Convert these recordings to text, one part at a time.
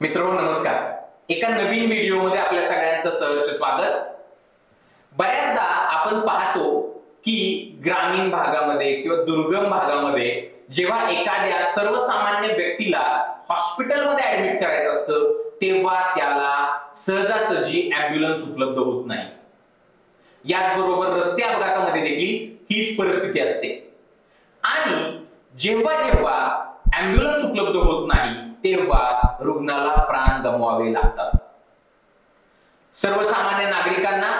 मित्रांनो नमस्कार. एका नवीन व्हिडिओमध्ये आपल्या सगळ्यांचं सहर्ष स्वागत. बऱ्याचदा आपण पाहतो की ग्रामीण भागामध्ये किंवा दुर्गम भागामध्ये जेव्हा एखाद्या सर्वसामान्य व्यक्तीला हॉस्पिटलमध्ये ऍडमिट करायचं असतं तेव्हा त्याला सहजासहजी ॲम्ब्युलन्स उपलब्ध होत नाही. याचबरोबर रस्ते अपघातामध्ये देखील हीच परिस्थिती असते. आणि जेव्हा जेव्हा ॲम्ब्युलन्स उपलब्ध होत नाही तेव्हा रुग्णाला प्राण गमवावे लागतात. सर्वसामान्य नागरिकांना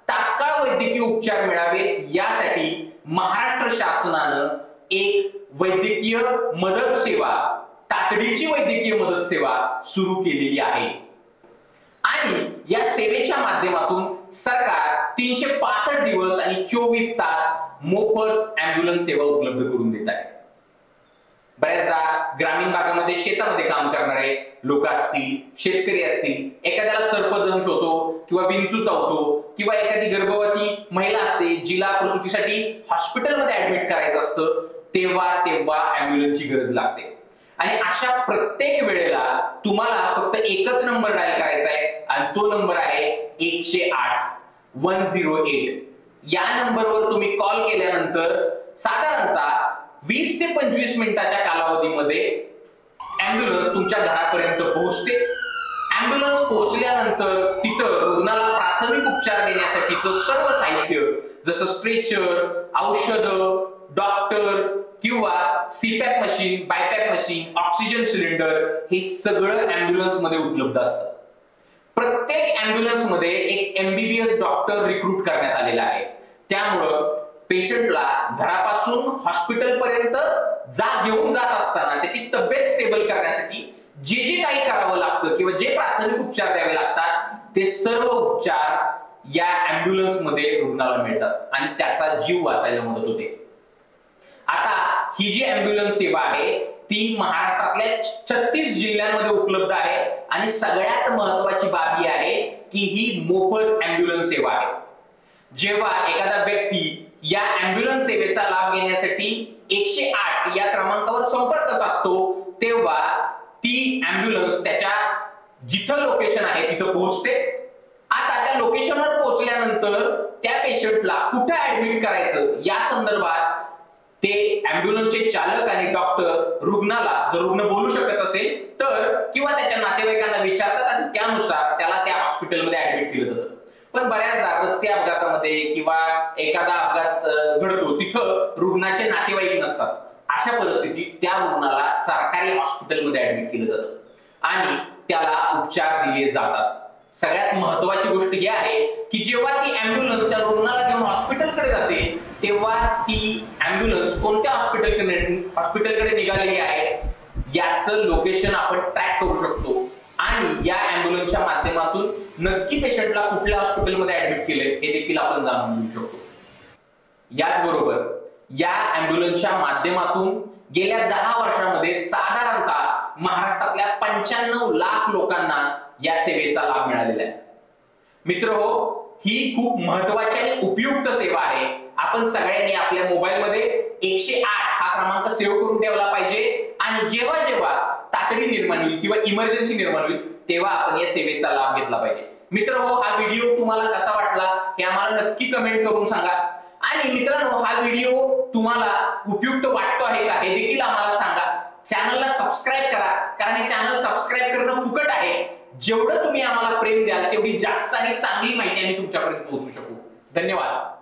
तात्काळ वैद्यकीय उपचार मिळावेत यासाठी महाराष्ट्र शासनानं एक वैद्यकीय मदत सेवा, तातडीची वैद्यकीय मदत सेवा सुरू केलेली आहे. आणि या सेवेच्या माध्यमातून सरकार 365 दिवस आणि 24 तास मोफत ॲम्ब्युलन्स सेवा उपलब्ध करून देत आहे. बऱ्याचदा ग्रामीण भागामध्ये शेतामध्ये काम करणारे लोक असतील, शेतकरी असतील, एखाद्याला सर्पदंश होतो किंवा विंचू चावतो किंवा एखादी गर्भवती महिला असते जिला प्रसूतीसाठी हॉस्पिटलमध्ये ऍडमिट करायचं असतं तेव्हा ॲम्ब्युलन्सची गरज लागते. आणि अशा प्रत्येक वेळेला तुम्हाला फक्त एकच नंबर डायल करायचा आहे आणि तो नंबर आहे 108 108. या नंबरवर तुम्ही कॉल केल्यानंतर साधारणतः 20 ते 25 मिनिटाच्या कालावधीमध्ये ॲम्ब्युलन्स तुमच्या घरापर्यंत पोहोचते. ॲम्ब्युलन्स पोहोचल्यानंतर तिथं रुग्णाला प्राथमिक उपचार देण्यासाठीचं सर्व साहित्य जसं स्ट्रेचर, औषधं, डॉक्टर किंवा सीपॅप मशीन, बायपॅप मशीन, ऑक्सिजन सिलेंडर हे सगळं ॲम्ब्युलन्स मध्ये उपलब्ध असतं. प्रत्येक ॲम्ब्युलन्स मध्ये एक MBBS डॉक्टर रिक्रूट करण्यात आलेला आहे. त्यामुळं पेशंटला घरापासून हॉस्पिटल पर्यंत घेऊन जात असताना त्याची तब्येत स्टेबल करण्यासाठी जे जे काही करावं लागतं किंवा जे प्राथमिक उपचार द्यावे लागतात ते सर्व उपचार या ॲम्ब्युलन्स मध्ये रुग्णाला मिळतात आणि त्याचा जीव वाचायला मदत होते. आता ही जी ॲम्ब्युलन्स सेवा आहे ती महाराष्ट्रातल्या 36 जिल्ह्यांमध्ये उपलब्ध आहे आणि सगळ्यात महत्त्वाची बाब ही आहे की ही मोफत ॲम्ब्युलन्स सेवा आहे. जेव्हा एखादा व्यक्ती या ॲम्ब्युलन्स सेवेचा लाभ घेण्यासाठी 108 या क्रमांकावर संपर्क साधतो तेव्हा ती ॲम्ब्युलन्स त्याच्या जिथं लोकेशन आहे तिथं पोहोचते. आता त्या लोकेशनवर पोहोचल्यानंतर त्या पेशंटला कुठे ऍडमिट करायचं या संदर्भात ते ॲम्ब्युलन्सचे चालक आणि डॉक्टर रुग्णाला, जर रुग्ण बोलू शकत असेल तर, किंवा त्याच्या नातेवाईकांना विचारतात आणि त्यानुसार त्याला त्या हॉस्पिटलमध्ये ऍडमिट केलं जातं. पण बऱ्याचदा रस्ते अपघातामध्ये किंवा एखादा अपघात घडतो तिथं रुग्णाचे नातेवाईक नसतात. अशा परिस्थितीत त्या रुग्णाला सरकारी हॉस्पिटलमध्ये ऍडमिट केलं जातं आणि त्याला उपचार दिले जातात. सगळ्यात महत्वाची गोष्ट ही आहे की जेव्हा ती ॲम्ब्युलन्स त्या रुग्णाला घेऊन हॉस्पिटलकडे जाते तेव्हा ती ॲम्ब्युलन्स कोणत्या हॉस्पिटलकडे निघालेली आहे याचं लोकेशन आपण ट्रॅक करू शकतो आणि या ॲम्ब्युलन्सच्या माध्यमातून नक्की पेशंटला कुठल्या हॉस्पिटलमध्ये ऍडमिट केले हे देखील आपण जाणून घेऊ शकतो. याचबरोबर या ॲम्ब्युलन्सच्या माध्यमातून गेल्या 10 वर्षांमध्ये साधारणतः महाराष्ट्रातल्या 95 लाख लोकांना या सेवेचा लाभ मिळालेला आहे. मित्रहो, ही खूप महत्वाची आणि उपयुक्त सेवा आहे. आपण सगळ्यांनी आपल्या मोबाईलमध्ये 108 हा क्रमांक सेव्ह करून ठेवला पाहिजे आणि जेव्हा जेव्हा तातडी निर्माण होईल किंवा इमर्जन्सी निर्माण होईल तेव्हा आपण या सेवेचा लाभ घेतला पाहिजे. मित्रहो, हा व्हिडिओ तुम्हाला कसा वाटला हे आम्हाला नक्की कमेंट करून सांगा. आणि मित्रांनो, हा व्हिडिओ तुम्हाला उपयुक्त वाटतो आहे का हे देखील आम्हाला सांगा. चॅनलला सबस्क्राईब करा, कारण हे चॅनल सबस्क्राईब करणं फुकट आहे. जेवढं तुम्ही आम्हाला प्रेम द्याल तेवढी जास्त आणि चांगली माहिती आम्ही तुमच्यापर्यंत पोहोचू शकू. धन्यवाद.